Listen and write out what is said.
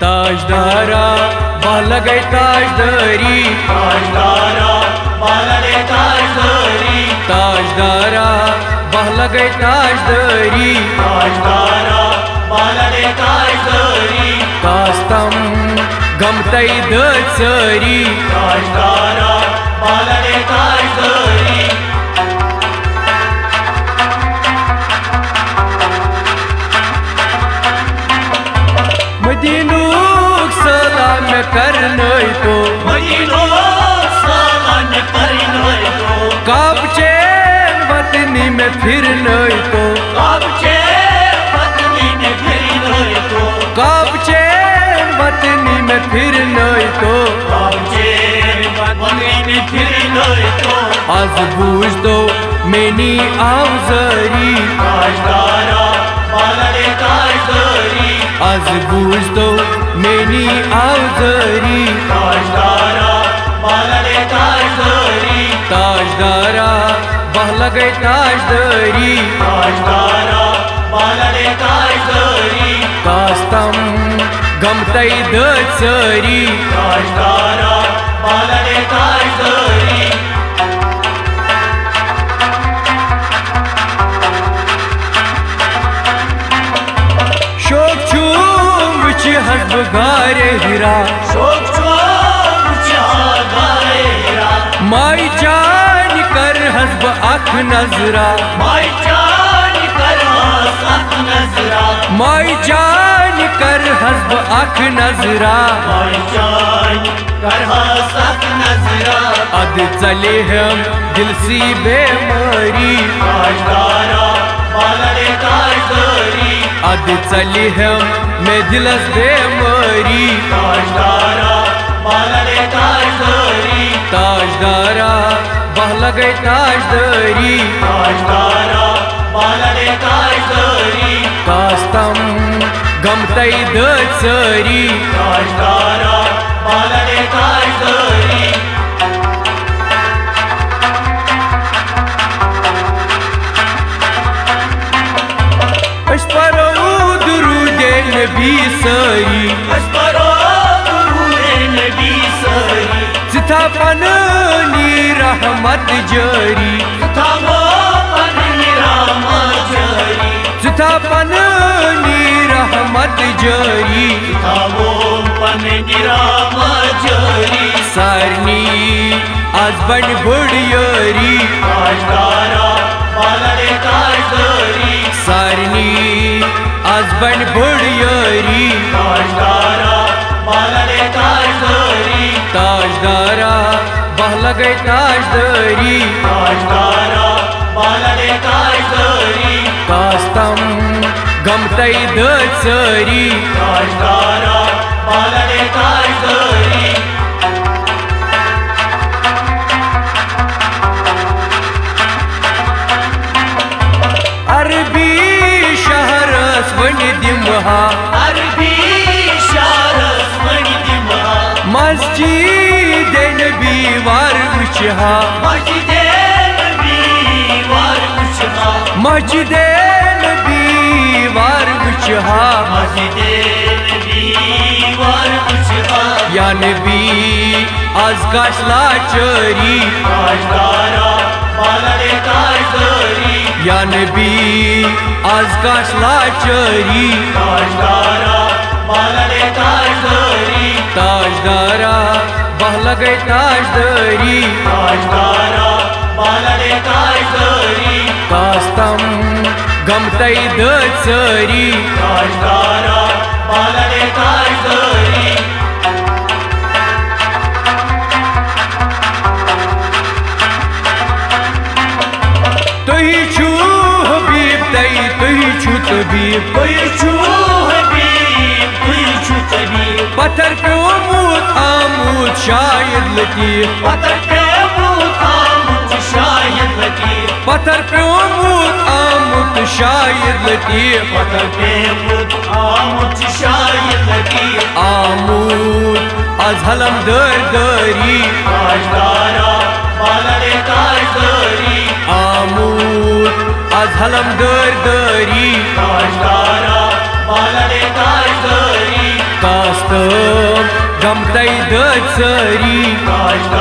ताजदारा बाल गई ताजदारी, ताजदारा बाल गई ताजदारी, ताजदारा बाल गई ताजदारी, ताजदारा बाल गई ताजदारी, कास्तम गमतई दरी, ताजदारा बाल गई ताजदारी। मदीनूक सलाम करनई तो, मदीनूक सलाम करनई तो, काबचेन वतनी में फिरनई तो, काबचेन वतनी में फिरनई तो, काबचेन वतनी में फिरनई तो, काबचेन वतनी में फिरनई तो, आज बूझ दो मेनी आवजरी, ताजदारा बाल गई ताजदारी, आज बूझ दो मेनी आवजरी, ताजदारा बाल गई ताजदारी, ताजदारा बाल गई ताजदारी, ताजदारा बाल गई ताजदारी, कास्तम गमतई दरी, ताजदारा बाल गई ताजदारी। शोक चूम हसब गारे हिरा, शोक चूम गारे हिरा, माई जान कर हसब अख नजरा, माई जान कर हसब नजरा, माई जान कर हसब अख नजरा, माई जान कर हसब नजरा, अद चले हम दिल सी बेमारी, ताजदारा बाल गई ताजदारी, अद चले हम मैं दिलस बेमारी, ताजदारा बाल गई ताजदारी, ताजदारा बाल गई ताजदारी, ताजदारा बाल गई ताजदारी, कास्तम गमतई दरी, ताजदारा बाल गई ताजदारी। दुरूदे नबी सरी, नबी सरी, जिथा पननी रहमत जरी, थामो पननी रहमत जरी, जिथा पननी रहमत जरी, थामो पननी रहमत जरी, सारनी आज बन बुढ़ियरी, ताजदारा बाल गई ताजदारी, सारनी आज बन बुढ़ियरी, ताजदारा बाल गई ताजदारी, ताजदारा बाल गई ताजदारी, ताजदारा बाल गई ताजदारी, कास्तम गमतई दरी, ताजदारा बाल गई ताजदारी। अरबी शहरस वन दिमहा, अरबी शहरस वन दिमहा, मस्जिद नबी वार वुचहा, मस्जिद नबी वार वुचहा, मस्जिद नबी वार वुचहा, मस्जिद नबी वार वुचहा, या नबी आज काशला चरी, ताजदारा बाल गई ताजदारी, या नबी आज काशला चरी, ताजदारा बाल गई ताजदारी, ताजदारा बाल गई ताजदारी, ताजदारा बाल गई ताजदारी, कास्तम गमतई दरी, ताजदारा बाल गई ताजदारी। तुही छू हबीब तई तुही छू तबीब, कोई छू हबीब, कोई छू तबीब, पत्थर पे मूत आमूद शायद लतीफ, पत्थर पे मूत आमूद शायद लतीफ, पत्थर पे मूत आमूद शायद लतीफ, पत्थर पे मूत आमूद शायद लतीफ, आमूद आज हलम दरी, ताजदारा बाल गई ताजदारी, आमूद आज हलम दरी, ताजदारा बाल गई ताजदारी, कास्त जमतय दचरी काष्ट